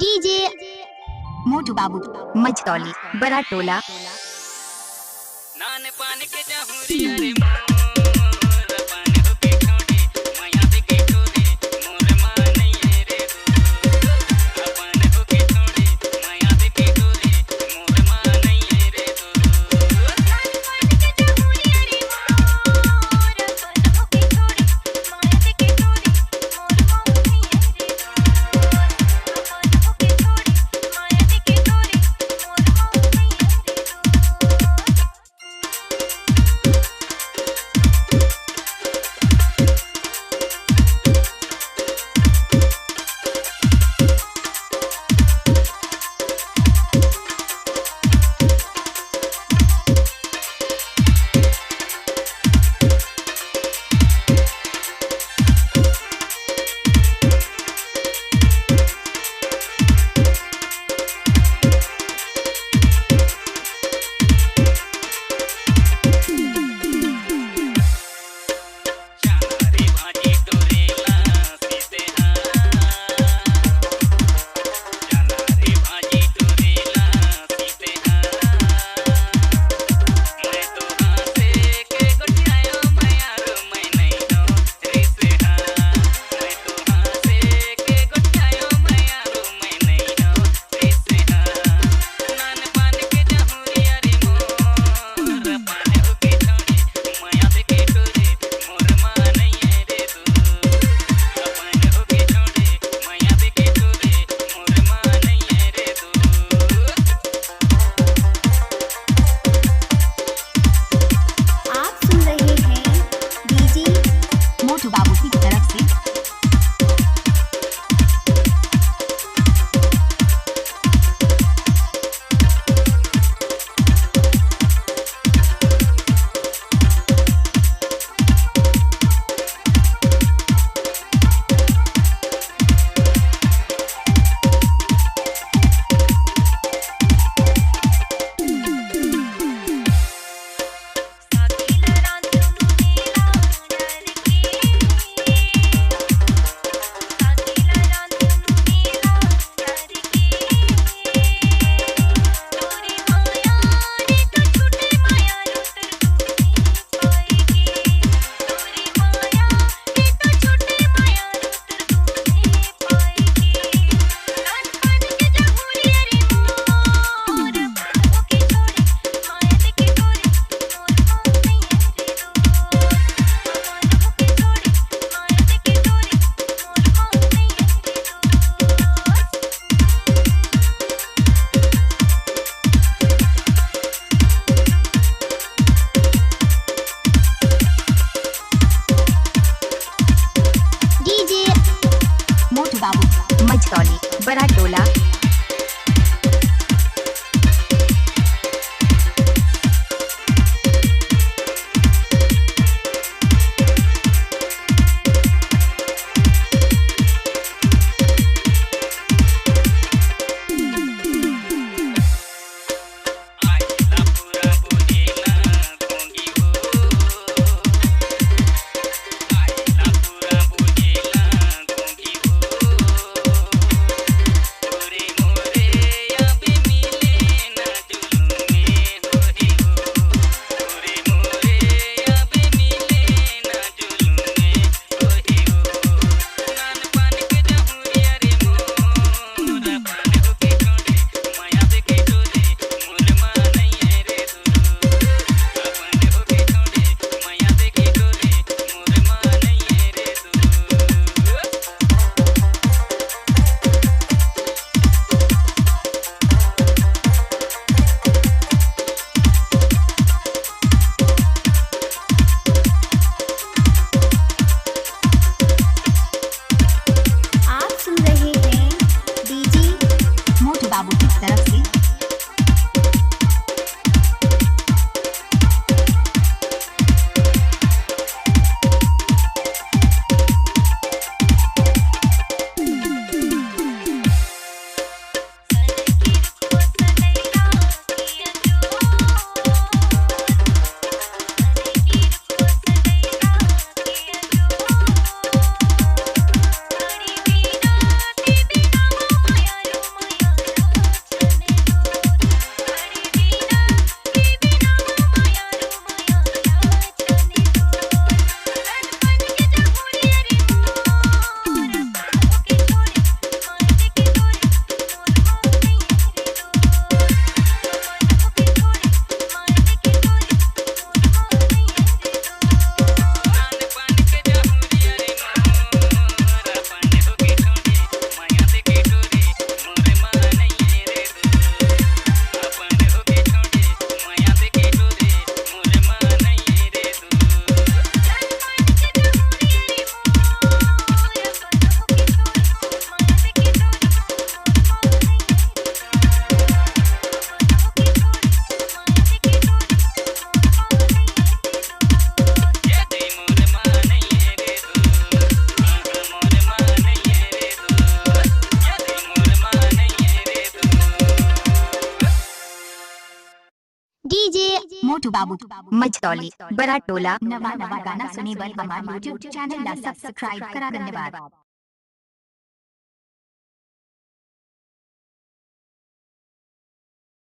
DJ मोटू बाबू मचतौली बड़ा टोला। नान पान के जहुरी अरे मोर पान होके छोड़ी माया दे के छोड़ी मोर माने रे दो पान होके छोड़ी माया दे के छोड़ी मोर माने रे दो नान पान के जहुरी अरे मोर पान होके छोड़ी माया दे के छोड़ी मोर माने रे दो पान होके छोड़ी माया दे के छोड़ी मोर माने रे दो। चारी भाजी टोरेला सीते चारी भाजी टोरेला सीते मैं तो हासे के गोटियायो मैं यारो मैं नहीं हो रिसे मैं तो हासे के गोटियायो मैं यारो मैं नहीं हो रिसे नान पान के जहुरी अरे मोर पान होके छोड़ी माया दे के छोड़ी मोर माने रे दो पान होके छोड़ी माया दे के छोड़ी मोर माने रे दो। आप सुन रहे हैं डीजे मोटू बाबू की तरफ से। साथीला रांधून नेला डर के साथीला रांधून नेला डर के तोरे माया रे तो छूटे माया रोतर दूने पाएगी तोरे माया रे तो छूटे माया रोतर दूने पाएगी नान पान के जहुरी अरे मोर पान होके छोड़ी माया दे के छोड़ी मोर माने रे दो पान होके छोड़ी माया दे के छोड़ी मोर माने रे दो। डीजे मोटू बाबू मचतौली बड़ा टोला। आइला पूरा बुझेला गोंगी हो आइला पूरा बुझेला गोंगी हो तोरे डीजे मोटू बाबू मजतौली बड़ा टोला नवा नवा गाना सुने बर हमार यूट्यूब चैनल ला सब्सक्राइब करा धन्यवाद।